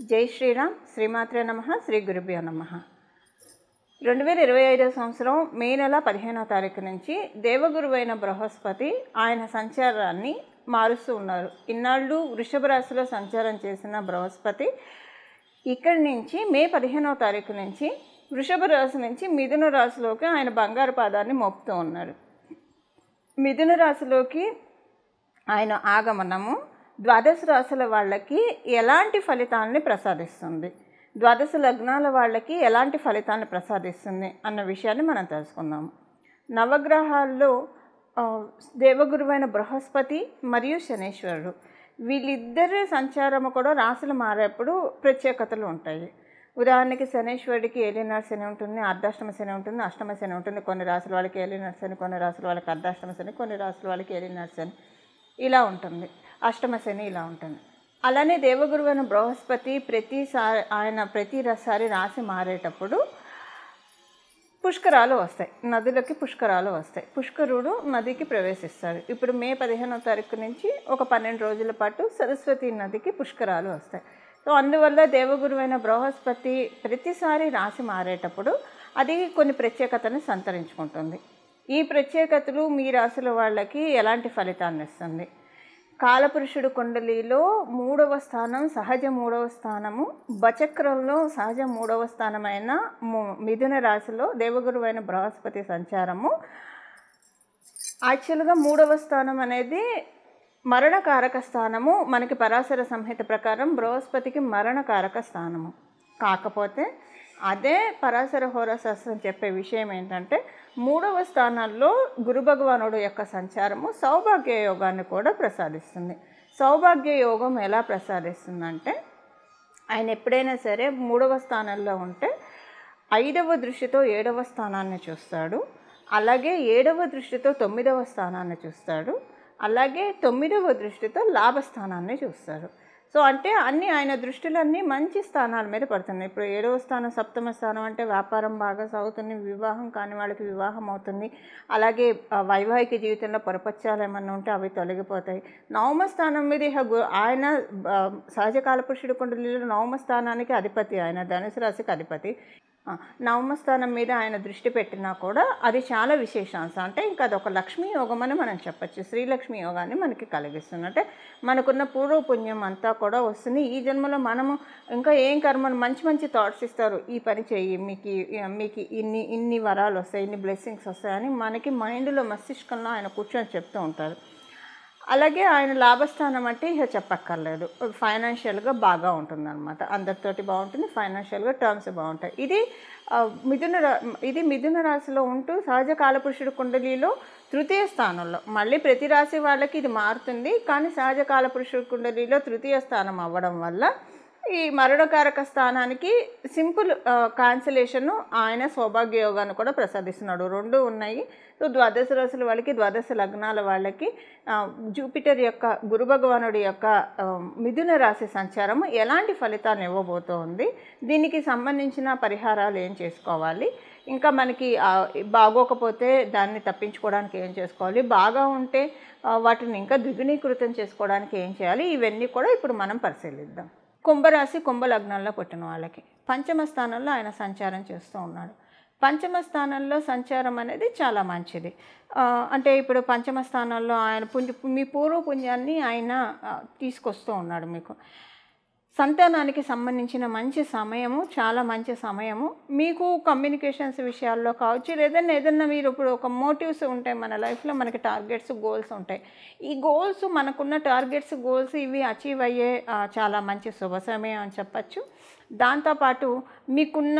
జై శ్రీరామ్. శ్రీమాత్రే నమః. శ్రీ గురుభ్యో నమః. 2025 సంవత్సరం మే నెల 15వ తారీఖు నుంచి దేవగురువైన బృహస్పతి ఆయన సంచారాన్ని మారుస్తూ ఉన్నారు. ఇన్నాళ్ళు వృషభ రాశిలో సంచారం చేసిన బృహస్పతి ఇక్కడి నుంచి మే 15వ తారీఖు నుంచి వృషభ రాశి నుంచి మిథున రాశిలోకి ఆయన బంగారు పాదాన్ని మోపుతూ ఉన్నారు. మిథున రాశిలోకి ఆయన ఆగమనము ద్వాదశ రాశుల వాళ్ళకి ఎలాంటి ఫలితాలని ప్రసాదిస్తుంది, ద్వాదశ లగ్నాల వాళ్ళకి ఎలాంటి ఫలితాన్ని ప్రసాదిస్తుంది అన్న విషయాన్ని మనం తెలుసుకుందాము. నవగ్రహాల్లో దేవగురువైన బృహస్పతి మరియు శనీశ్వరుడు వీళ్ళిద్దరి సంచారము కూడా రాశులు మారేప్పుడు ప్రత్యేకతలు ఉంటాయి. ఉదాహరణకి శనీశ్వరుడికి ఏలినాడు శని ఉంటుంది, అర్ధాష్టమ శని ఉంటుంది, అష్టమ శని ఉంటుంది. కొన్ని రాశుల వాళ్ళకి ఏలినాడు శని, కొన్ని రాశుల వాళ్ళకి అర్ధాష్టమ శని, కొన్ని రాశుల వాళ్ళకి ఏలినాడు శని ఇలా ఉంటుంది. అష్టమ శని ఇలా ఉంటుంది. అలానే దేవగురువైన బృహస్పతి ప్రతిసారి రాశి మారేటప్పుడు పుష్కరాలు వస్తాయి, నదులకి పుష్కరాలు వస్తాయి. పుష్కరుడు నదికి ప్రవేశిస్తాడు. ఇప్పుడు మే 15వ తారీఖు నుంచి ఒక 12 రోజుల పాటు సరస్వతి నదికి పుష్కరాలు వస్తాయి. సో అందువల్ల దేవగురువైన బృహస్పతి ప్రతిసారి రాశి మారేటప్పుడు అది కొన్ని ప్రత్యేకతను సంతరించుకుంటుంది. ఈ ప్రత్యేకతలు మీ రాశుల వాళ్ళకి ఎలాంటి ఫలితాన్ని ఇస్తుంది? కాలపురుషుడు కుండలిలో 3వ స్థానం సహజ 3వ స్థానము, బచక్రంలో సహజ 3వ స్థానమైన మిథున రాశిలో దేవగురువైన బృహస్పతి సంచారము. యాక్చువల్గా 3వ స్థానం అనేది మరణకారక స్థానము. మనకి పరాశర సంహిత ప్రకారం బృహస్పతికి మరణకారక స్థానము. కాకపోతే అదే పరాశర హోరాశాస్త్రం చెప్పే విషయం ఏంటంటే 3వ స్థానాల్లో గురు భగవానుడు యొక్క సంచారము సౌభాగ్య యోగాన్ని కూడా ప్రసాదిస్తుంది. సౌభాగ్య యోగం ఎలా ప్రసాదిస్తుందంటే ఆయన ఎప్పుడైనా సరే 3వ స్థానంలో ఉంటే 5వ దృష్టితో 7వ స్థానాన్ని చూస్తాడు, అలాగే 7వ దృష్టితో 9వ స్థానాన్ని చూస్తాడు, అలాగే 9వ దృష్టితో లాభస్థానాన్ని చూస్తాడు. సో అంటే ఆయన దృష్టిలన్నీ మంచి స్థానాల మీద పడుతున్నాయి. ఇప్పుడు 7వ స్థానం సప్తమ స్థానం అంటే వ్యాపారం బాగా సాగుతుంది, వివాహం కాని వాళ్ళకి వివాహం అవుతుంది, అలాగే వైవాహిక జీవితంలో పొరపచ్చాలు ఏమన్నా ఉంటే అవి తొలగిపోతాయి. 9వ స్థానం మీద ఆయన సహజ కాలపురుషుడు కుండలిలో 9వ స్థానానికి అధిపతి, ఆయన ధనుసు రాశికి అధిపతి. 9వ స్థానం మీద ఆయన దృష్టి పెట్టినా కూడా అది చాలా విశేషాంశం. అంటే ఇంకా అదొక లక్ష్మీ యోగం అని మనం చెప్పచ్చు. శ్రీలక్ష్మి యోగాన్ని మనకి కలిగిస్తుంది. అంటే మనకున్న పూర్వపుణ్యం అంతా కూడా వస్తుంది. ఈ జన్మలో మనము ఇంకా ఏం కర్మను మంచి మంచి థాట్స్ ఇస్తారు, ఈ పని చెయ్యి, మీకు ఇన్ని వరాలు వస్తాయి, ఇన్ని బ్లెస్సింగ్స్ వస్తాయని మనకి మైండ్లో మస్తిష్కంలో ఆయన కూర్చొని చెప్తూ ఉంటారు. అలాగే ఆయన లాభస్థానం అంటే ఇక చెప్పక్కర్లేదు, ఫైనాన్షియల్గా బాగా ఉంటుందన్నమాట. అందరితోటి బాగుంటుంది, ఫైనాన్షియల్గా టర్మ్స్ బాగుంటాయి. ఇది మిథున రాశిలో ఉంటూ సహజ కాలపురుషుడు కుండలిలో 3వ స్థానంలో. మళ్ళీ ప్రతి రాశి వాళ్ళకి ఇది మారుతుంది, కానీ సహజ కాలపురుషుడు కుండలిలో 3వ స్థానం అవ్వడం వల్ల ఈ మరణకారక స్థానానికి సింపుల్ కాన్సలేషను ఆయన సౌభాగ్య యోగాన్ని కూడా ప్రసాదిస్తున్నాడు. 2 ఉన్నాయి. సో ద్వాదశ రాశుల వాళ్ళకి, ద్వాదశ లగ్నాల వాళ్ళకి జూపిటర్ యొక్క గురు భగవానుడి యొక్క మిథున రాశి సంచారము ఎలాంటి ఫలితాన్ని ఇవ్వబోతోంది, దీనికి సంబంధించిన పరిహారాలు ఏం చేసుకోవాలి, ఇంకా మనకి బాగోకపోతే దాన్ని తప్పించుకోవడానికి ఏం చేసుకోవాలి, బాగా ఉంటే వాటిని ఇంకా ద్విగుణీకృతం చేసుకోవడానికి ఏం చేయాలి, ఇవన్నీ కూడా ఇప్పుడు మనం పరిశీలిద్దాం. కుంభరాశి కుంభలగ్నంలో పుట్టిన వాళ్ళకి 5వ స్థానంలో ఆయన సంచారం చేస్తూ ఉన్నాడు. 5వ స్థానంలో సంచారం అనేది చాలా మంచిది. అంటే ఇప్పుడు 5వ స్థానంలో ఆయన మీ పూర్వపుణ్యాన్ని ఆయన తీసుకొస్తూ ఉన్నాడు. మీకు సంతానానికి సంబంధించిన మంచి సమయము, చాలా మంచి సమయము. మీకు కమ్యూనికేషన్స్ విషయాల్లో కావచ్చు, ఏదన్నా మీరు ఇప్పుడు ఒక మోటివ్స్ ఉంటాయి మన లైఫ్లో, మనకి టార్గెట్స్, గోల్స్ ఉంటాయి. ఈ గోల్స్, మనకున్న టార్గెట్స్, గోల్స్ ఇవి అచీవ్ అయ్యే చాలా మంచి శుభ సమయం అని చెప్పచ్చు. దాంతోపాటు మీకున్న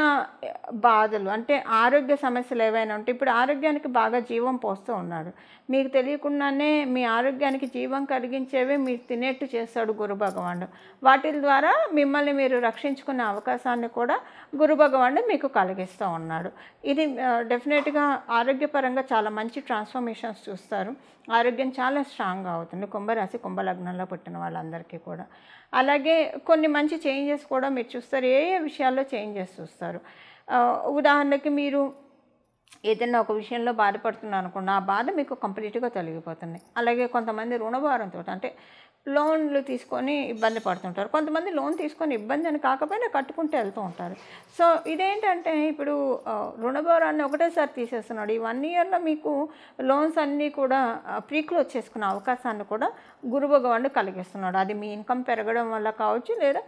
బాధలు అంటే ఆరోగ్య సమస్యలు ఏవైనా ఉంటే ఇప్పుడు ఆరోగ్యానికి బాగా జీవం పోస్తూ ఉన్నాడు. మీకు తెలియకుండానే మీ ఆరోగ్యానికి జీవం కలిగించేవి మీరు తినేట్టు చేస్తాడు గురు భగవానుడు. వాటి ద్వారా మిమ్మల్ని మీరు రక్షించుకునే అవకాశాన్ని కూడా గురు భగవానుడు మీకు కలిగిస్తూ ఉన్నాడు. ఇది డెఫినెట్గా ఆరోగ్యపరంగా చాలా మంచి ట్రాన్స్ఫర్మేషన్స్ చూస్తారు. ఆరోగ్యం చాలా స్ట్రాంగ్గా అవుతుంది కుంభరాశి కుంభలగ్నంలో పుట్టిన వాళ్ళందరికీ కూడా. అలాగే కొన్ని మంచి చేంజెస్ కూడా మీరు చూస్తారు. ఏ విషయాల్లో చేంజెస్ చూస్తారు? ఉదాహరణకి మీరు ఏదైనా ఒక విషయంలో బాధపడుతున్నారు అనుకోండి, ఆ బాధ మీకు కంప్లీట్గా తొలగిపోతుంది. అలాగే కొంతమంది రుణభారంతో అంటే లోన్లు తీసుకొని ఇబ్బంది పడుతుంటారు. కొంతమంది లోన్ తీసుకొని ఇబ్బంది అని కాకపోయినా కట్టుకుంటూ వెళ్తూ ఉంటారు. సో ఇదేంటంటే ఇప్పుడు రుణభారాన్ని ఒకటేసారి తీసేస్తున్నాడు. ఈ 1 ఇయర్లో మీకు లోన్స్ అన్నీ కూడా ప్రీక్లోజ్ చేసుకునే అవకాశాన్ని కూడా గురు భగవానుడు కలిగిస్తున్నాడు. అది మీ ఇన్కమ్ పెరగడం వల్ల కావచ్చు, లేదా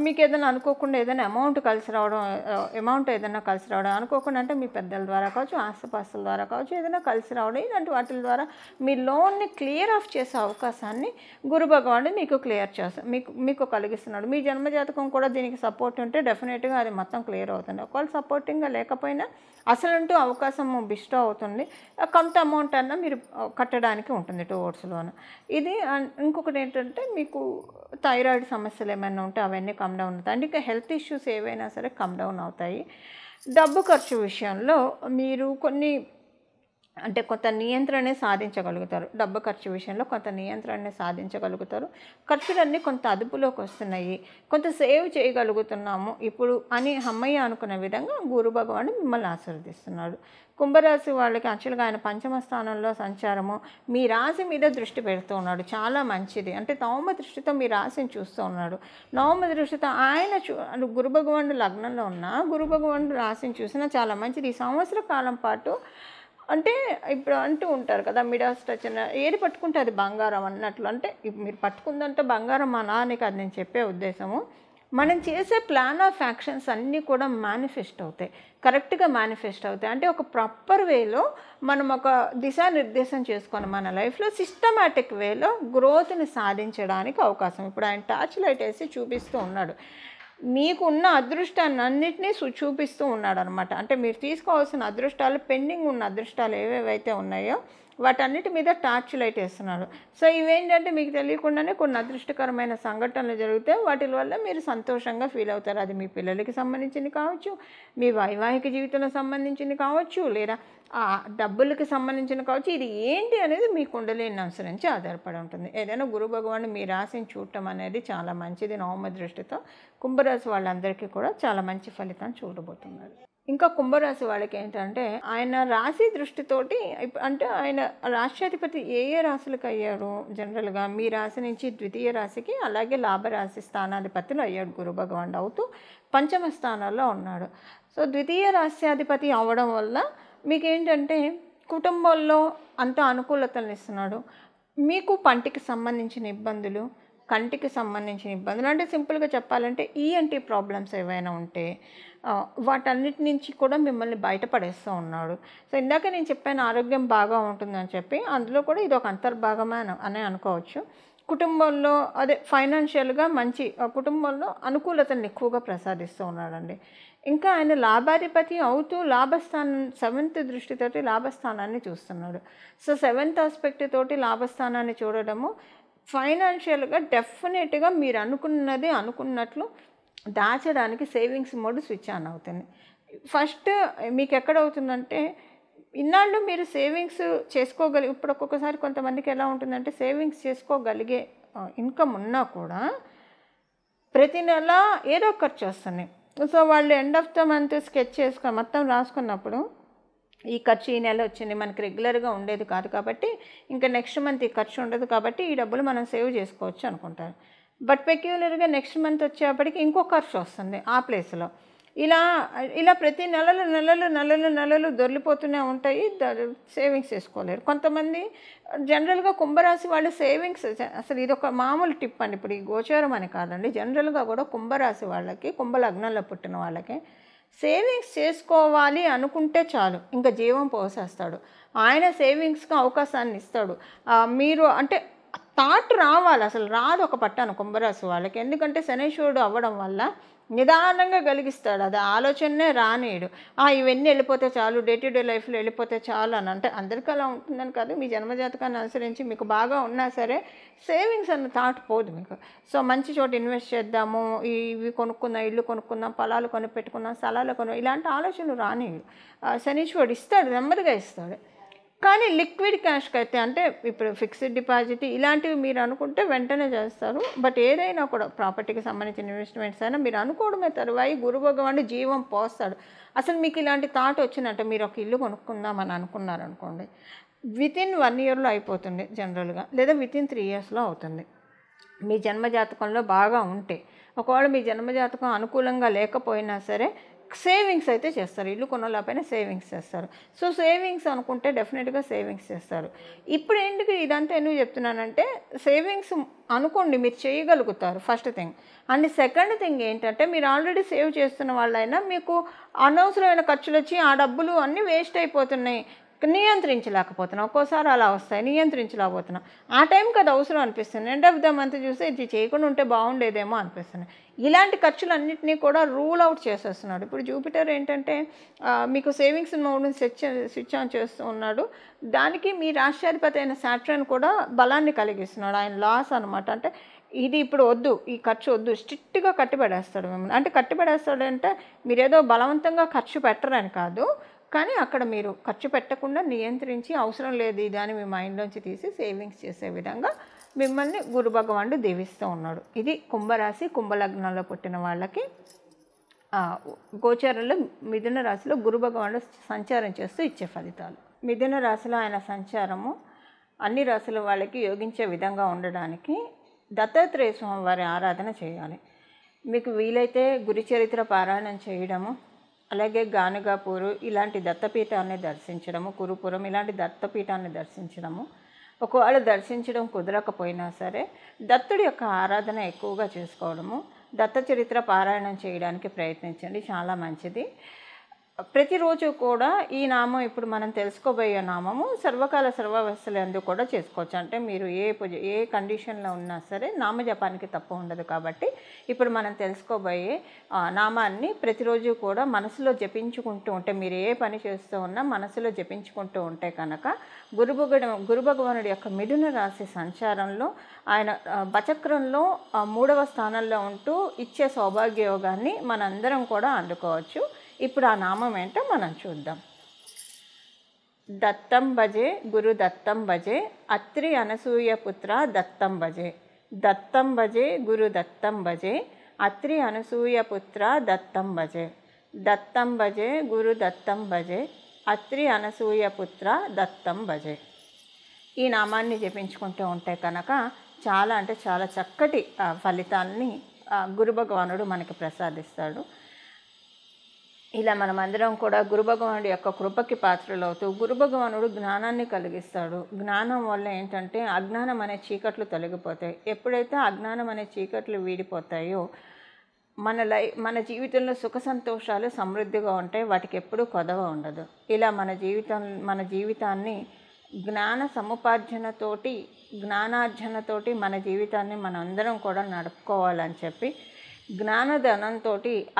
మీకు ఏదైనా అనుకోకుండా ఏదైనా అమౌంట్ ఏదైనా కలిసి రావడం అనుకోకుండా, అంటే మీ పెద్దల ద్వారా కావచ్చు, ఆస్తిపాస్తుల ద్వారా కావచ్చు, ఏదైనా కలిసి రావడం, ఇలాంటి వాటి ద్వారా మీ లోన్ని క్లియర్ ఆఫ్ చేసే అవకాశాన్ని గురు భగవానుడు మీకు కలిగిస్తున్నాడు. మీ జన్మజాతకం కూడా దీనికి సపోర్ట్ ఉంటే డెఫినెట్గా అది మొత్తం క్లియర్ అవుతుంది. ఒకవేళ సపోర్టింగ్గా లేకపోయినా అసలంటూ అవకాశం బిస్టో అవుతుంది. కొంత అమౌంట్ అన్నా మీరు కట్టడానికి ఉంటుంది టువర్డ్స్ లోన్. ఇది ఇంకొకటి ఏంటంటే మీకు థైరాయిడ్ సమస్యలు ఏమైనా ఉంటే అవన్నీ కమ్ డౌన్ అవుతాయి. అంటే ఇంకా హెల్త్ ఇష్యూస్ ఏవైనా సరే కమ్ డౌన్ అవుతాయి. డబ్బు ఖర్చు విషయంలో మీరు కొంత నియంత్రణే సాధించగలుగుతారు. డబ్బు ఖర్చు విషయంలో కొంత నియంత్రణనే సాధించగలుగుతారు. ఖర్చులన్నీ కొంత అదుపులోకి వస్తున్నాయి, కొంత సేవ్ చేయగలుగుతున్నాము ఇప్పుడు అని హమ్మయ్య అనుకునే విధంగా గురు భగవానుడు మిమ్మల్ని ఆశీర్వదిస్తున్నాడు. కుంభరాశి వాళ్ళకి యాక్చువల్గా ఆయన పంచమ స్థానంలో సంచారము మీ రాశి మీద దృష్టి పెడుతూ ఉన్నాడు. చాలా మంచిది. అంటే నవమ దృష్టితో మీ రాశిని చూస్తూ ఉన్నాడు. నవమ దృష్టితో ఆయన గురు భగవానుడు లగ్నంలో ఉన్న గురు భగవానుడు రాశిని చూసినా చాలా మంచిది. ఈ సంవత్సర కాలం పాటు అంటే ఇప్పుడు అంటూ ఉంటారు కదా, మిడాస్ టచ్ అని, ఏది పట్టుకుంటే అది బంగారం అన్నట్లు. అంటే మీరు పట్టుకుందంటే బంగారం అనా అని కాదు నేను చెప్పే ఉద్దేశము. మనం చేసే ప్లాన్ ఆఫ్ యాక్షన్స్ అన్నీ కూడా మేనిఫెస్ట్ అవుతాయి, కరెక్ట్గా మేనిఫెస్ట్ అవుతాయి. అంటే ఒక ప్రాపర్ వేలో మనం ఒక దిశానిర్దేశం చేసుకొని మన లైఫ్లో సిస్టమాటిక్ వేలో గ్రోత్ని సాధించడానికి అవకాశం. ఇప్పుడు ఆయన టార్చ్ లైట్ వేసి చూపిస్తూ ఉన్నాడు, మీకున్న అదృష్టాన్ని అన్నింటినీ చూపిస్తూ ఉన్నాడు అనమాట. అంటే మీరు తీసుకోవాల్సిన అదృష్టాలు, పెండింగ్ ఉన్న అదృష్టాలు ఏవేవైతే ఉన్నాయో వాటన్నిటి మీద టార్చ్ లైట్ వేస్తున్నాడు. సో ఇవేంటంటే మీకు తెలియకుండానే కొన్ని అదృష్టకరమైన సంఘటనలు జరిగితే వాటి వల్ల మీరు సంతోషంగా ఫీల్ అవుతారు. అది మీ పిల్లలకి సంబంధించింది కావచ్చు, మీ వైవాహిక జీవితంలో సంబంధించింది కావచ్చు, లేదా డబ్బులకి సంబంధించిన కావచ్చు. ఇది ఏంటి అనేది మీ కుండలిని అనుసరించి ఆధారపడి ఉంటుంది. ఏదైనా గురు భగవానుడు మీ రాశిని చూడటం అనేది చాలా మంచిది. నవమ దృష్టితో కుంభరాశి వాళ్ళందరికీ కూడా చాలా మంచి ఫలితాన్ని చూడబోతున్నారు. ఇంకా కుంభరాశి వాళ్ళకి ఏంటంటే ఆయన రాశి దృష్టితోటి అంటే ఆయన రాష్ట్రాధిపతి ఏ రాశులకు అయ్యాడు జనరల్గా మీ రాశి నుంచి ద్వితీయ రాశికి, అలాగే లాభరాశి స్థానాధిపతులు అయ్యాడు గురు భగవానుడు అవుతూ పంచమ స్థానాల్లో ఉన్నాడు. సో ద్వితీయ రాశ్యాధిపతి అవడం వల్ల మీకేంటంటే కుటుంబంలో అంత అనుకూలతలను ఇస్తున్నాడు. మీకు పంటికి సంబంధించిన ఇబ్బందులు, కంటికి సంబంధించిన ఇబ్బందులు, అంటే సింపుల్గా చెప్పాలంటే ఈఎన్టీ ప్రాబ్లమ్స్ ఏవైనా ఉంటే వాటన్నిటి నుంచి కూడా మిమ్మల్ని బయటపడేస్తూ ఉన్నాడు. సో ఇందాక నేను చెప్పాను ఆరోగ్యం బాగా ఉంటుందని చెప్పి, అందులో కూడా ఇది ఒక అంతర్భాగమే అనే అనుకోవచ్చు. కుటుంబంలో అదే ఫైనాన్షియల్గా మంచి కుటుంబంలో అనుకూలతను ఎక్కువగా ప్రసాదిస్తూ ఉన్నాడండి. ఇంకా ఆయన లాభాధిపతి అవుతూ లాభస్థానం 7th దృష్టితోటి లాభస్థానాన్ని చూస్తున్నాడు. సో 7th ఆస్పెక్ట్ తోటి లాభస్థానాన్ని చూడడము ఫైనాన్షియల్గా డెఫినెట్గా మీరు అనుకున్నట్లు దాచడానికి సేవింగ్స్ మోడ్ స్విచ్ ఆన్ అవుతుంది. ఫస్ట్ మీకు ఎక్కడవుతుందంటే ఇన్నాళ్ళు మీరు సేవింగ్స్ ఇప్పుడు ఒక్కొక్కసారి కొంతమందికి ఎలా ఉంటుందంటే సేవింగ్స్ చేసుకోగలిగే ఇన్కమ్ ఉన్నా కూడా ప్రతి నెల ఏదో ఖర్చు వస్తుంది. సో వాళ్ళు end of the month sketch మొత్తం రాసుకున్నప్పుడు ఈ ఖర్చు ఈ నెల వచ్చింది, మనకి రెగ్యులర్గా ఉండేది కాదు కాబట్టి ఇంకా నెక్స్ట్ మంత్ ఈ ఖర్చు ఉండదు కాబట్టి ఈ డబ్బులు మనం సేవ్ చేసుకోవచ్చు అనుకుంటారు. బట్ పెక్యులర్గా నెక్స్ట్ మంత్ వచ్చేప్పటికి ఇంకో ఖర్చు వస్తుంది ఆ ప్లేస్లో. ఇలా ప్రతి నెలలు దొర్లిపోతూనే ఉంటాయి, సేవింగ్స్ చేసుకోలేరు. కొంతమంది జనరల్గా కుంభరాశి వాళ్ళు సేవింగ్స్ అసలు ఇది ఒక మామూలు టిప్ అండి. ఇప్పుడు ఈ గోచారం అని కాదండి, జనరల్గా కూడా కుంభరాశి వాళ్ళకి, కుంభలగ్నంలో పుట్టిన వాళ్ళకి సేవింగ్స్ చేసుకోవాలి అనుకుంటే చాలు, ఇంకా జీవం పోసేస్తాడు. ఆయన సేవింగ్స్కి అవకాశాన్ని ఇస్తాడు. మీరు అంటే థాట్ రావాలి, అసలు రాదు ఒక పట్టాను కుంభరాశి వాళ్ళకి. ఎందుకంటే శనీశ్వరుడు అవ్వడం వల్ల నిదానంగా కలిగిస్తాడు, అది ఆలోచనే రానేడు. ఇవన్నీ వెళ్ళిపోతే చాలు, డే టు డే లైఫ్లో వెళ్ళిపోతే చాలు అని. అంటే అందరికీ అలా ఉంటుందని కాదు, మీ జన్మజాతకాన్ని అనుసరించి మీకు బాగా ఉన్నా సరే సేవింగ్స్ అన్న థాట్ పోదు మీకు. సో మంచి చోట ఇన్వెస్ట్ చేద్దాము, ఇవి కొనుక్కుందాం, ఇల్లు కొనుక్కుందాం, పొలాలు కొని పెట్టుకుందాం, స్థలాలు ఇలాంటి ఆలోచనలు రానేడు. శనీశ్వరుడు ఇస్తాడు, నెమ్మదిగా ఇస్తాడు. కానీ లిక్విడ్ క్యాష్కి అయితే అంటే ఇప్పుడు ఫిక్స్డ్ డిపాజిట్ ఇలాంటివి మీరు అనుకుంటే వెంటనే చేస్తారు. బట్ ఏదైనా కూడా ప్రాపర్టీకి సంబంధించిన ఇన్వెస్ట్మెంట్స్ అయినా మీరు అనుకోవడమే తరువాయి గురు భగవానుడు జీవం పోస్తాడు. అసలు మీకు ఇలాంటి థాట్ వచ్చిందంటే మీరు ఒక ఇల్లు కొనుక్కుందామని అనుకున్నారనుకోండి, వితిన్ 1 ఇయర్లో అయిపోతుంది జనరల్గా, లేదా వితిన్ 3 ఇయర్స్లో అవుతుంది మీ జన్మజాతకంలో బాగా ఉంటే. ఒకవేళ మీ జన్మజాతకం అనుకూలంగా లేకపోయినా సరే సేవింగ్స్ అయితే చేస్తారు. ఇల్లు కొనలేకపోయినా సేవింగ్స్ చేస్తారు. సో సేవింగ్స్ అనుకుంటే డెఫినెట్గా సేవింగ్స్ చేస్తారు. ఇప్పుడు ఎందుకు ఇదంతా ఎందుకు చెప్తున్నానంటే, సేవింగ్స్ అనుకోండి మీరు చేయగలుగుతారు first thing. And second thing ఏంటంటే, మీరు ఆల్రెడీ సేవ్ చేస్తున్న వాళ్ళైనా మీకు అనవసరమైన ఖర్చులు వచ్చి ఆ డబ్బులు అన్నీ వేస్ట్ అయిపోతున్నాయి, నియంత్రించలేకపోతున్నాం. ఒక్కోసారి అలా వస్తాయి, నియంత్రించలేకపోతున్నాం. ఆ టైంకి అది అవసరం అనిపిస్తుంది. ఎండ్ ఆఫ్ ద మంత్ చూస్తే ఇది చేయకుండా ఉంటే బాగుండేదేమో అనిపిస్తుంది. ఇలాంటి ఖర్చులన్నింటినీ కూడా రూల్ అవుట్ చేసేస్తున్నాడు. ఇప్పుడు జూపిటర్ ఏంటంటే మీకు సేవింగ్స్ మోడ్ని స్విచ్ ఆన్ చేస్తూ ఉన్నాడు. దానికి మీ రాష్ట్రాధిపతి అయిన సాటర్న్ కూడా బలాన్ని కలిగిస్తున్నాడు. ఆయన లాస్ అనమాట. అంటే ఇది ఇప్పుడు వద్దు, ఈ ఖర్చు వద్దు, స్ట్రిక్ట్గా కట్టిపడేస్తాడు మిమ్మల్ని. అంటే కట్టిపడేస్తాడంటే మీరేదో బలవంతంగా ఖర్చు పెట్టరని కాదు, కానీ అక్కడ మీరు ఖర్చు పెట్టకుండా నియంత్రించి అవసరం లేదు ఇది అని మీ మైండ్లోంచి తీసి సేవింగ్స్ చేసే విధంగా మిమ్మల్ని గురు భగవానుడు దీవిస్తూ ఉన్నాడు. ఇది కుంభరాశి కుంభలగ్నంలో పుట్టిన వాళ్ళకి గోచారంలో మిథున రాశిలో గురు భగవానుడు సంచారం చేస్తూ ఇచ్చే ఫలితాలు. మిథున రాశిలో ఆయన సంచారము అన్ని రాశుల వాళ్ళకి యోగించే విధంగా ఉండడానికి దత్తాత్రేయ స్వామి వారి ఆరాధన చేయాలి. మీకు వీలైతే గురు చరిత్ర పారాయణం చేయడము, అలాగే గానుగాపూరు ఇలాంటి దత్తపీఠాన్ని దర్శించడము, కురుపురం ఇలాంటి దత్తపీఠాన్ని దర్శించడము. ఒకవేళ దర్శించడం కుదరకపోయినా సరే దత్తుడి యొక్క ఆరాధన ఎక్కువగా చేసుకోవడము, దత్త చరిత్ర పారాయణం చేయడానికి ప్రయత్నించండి, చాలా మంచిది. ప్రతిరోజు కూడా ఈ నామం ఇప్పుడు మనం తెలుసుకోబోయే నామము సర్వకాల సర్వావస్థలందు కూడా చేసుకోవచ్చు. అంటే మీరు ఏ కండిషన్లో ఉన్నా సరే నామజపానికి తప్పు ఉండదు. కాబట్టి ఇప్పుడు మనం తెలుసుకోబోయే నామాన్ని ప్రతిరోజు కూడా మనసులో జపించుకుంటూ ఉంటే, మీరు ఏ పని చేస్తూ ఉన్నా మనసులో జపించుకుంటూ ఉంటే కనుక గురు భగవానుడి యొక్క మిథున రాశి సంచారంలో ఆయన బచక్రంలో 3వ స్థానంలో ఉంటూ ఇచ్చే సౌభాగ్య యోగాన్ని మనందరం కూడా అందుకోవచ్చు. ఇప్పుడు ఆ నామం ఏంటో మనం చూద్దాం. దత్తం భజే గురు దత్తం భజే అత్రి అనసూయ పుత్ర దత్తం భజే. దత్తం భజే గురు దత్తం భజే అత్రి అనసూయ పుత్ర దత్తం భజే. దత్తం భజే గురు దత్తం భజే అత్రి అనసూయ పుత్ర దత్తం భజే. ఈ నామాన్ని జపించుకుంటూ ఉంటే కనుక చాలా అంటే చాలా చక్కటి ఫలితాలని గురు భగవానుడు మనకి ప్రసాదిస్తాడు. ఇలా మనమందరం కూడా గురు భగవానుడి యొక్క కృపకి పాత్రలవుతూ, గురు భగవానుడు జ్ఞానాన్ని కలిగిస్తాడు. జ్ఞానం వల్ల ఏంటంటే అజ్ఞానం అనే చీకట్లు తొలగిపోతాయి. ఎప్పుడైతే అజ్ఞానం అనే చీకట్లు వీడిపోతాయో మన జీవితంలో సుఖ సంతోషాలు సమృద్ధిగా ఉంటాయి, వాటికి ఎప్పుడూ కొదవ ఉండదు. ఇలా మన జీవితాన్ని జ్ఞాన సముపార్జనతోటి జ్ఞానార్జనతోటి మన జీవితాన్ని మనందరం కూడా నడుపుకోవాలని చెప్పి, జ్ఞానధనంతో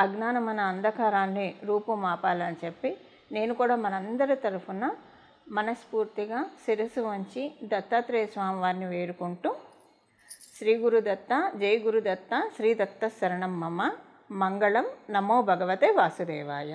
అజ్ఞానం మన అంధకారాన్ని రూపుమాపాలని చెప్పి నేను కూడా మనందరి తరఫున మనస్ఫూర్తిగా శిరస్సు వంచి దత్తాత్రేయ స్వామి వారిని వేడుకుంటూ, శ్రీ గురుదత్త, జై గురుదత్త, శ్రీ దత్త శరణం మమ, మంగళం, నమో భగవతే వాసుదేవాయ.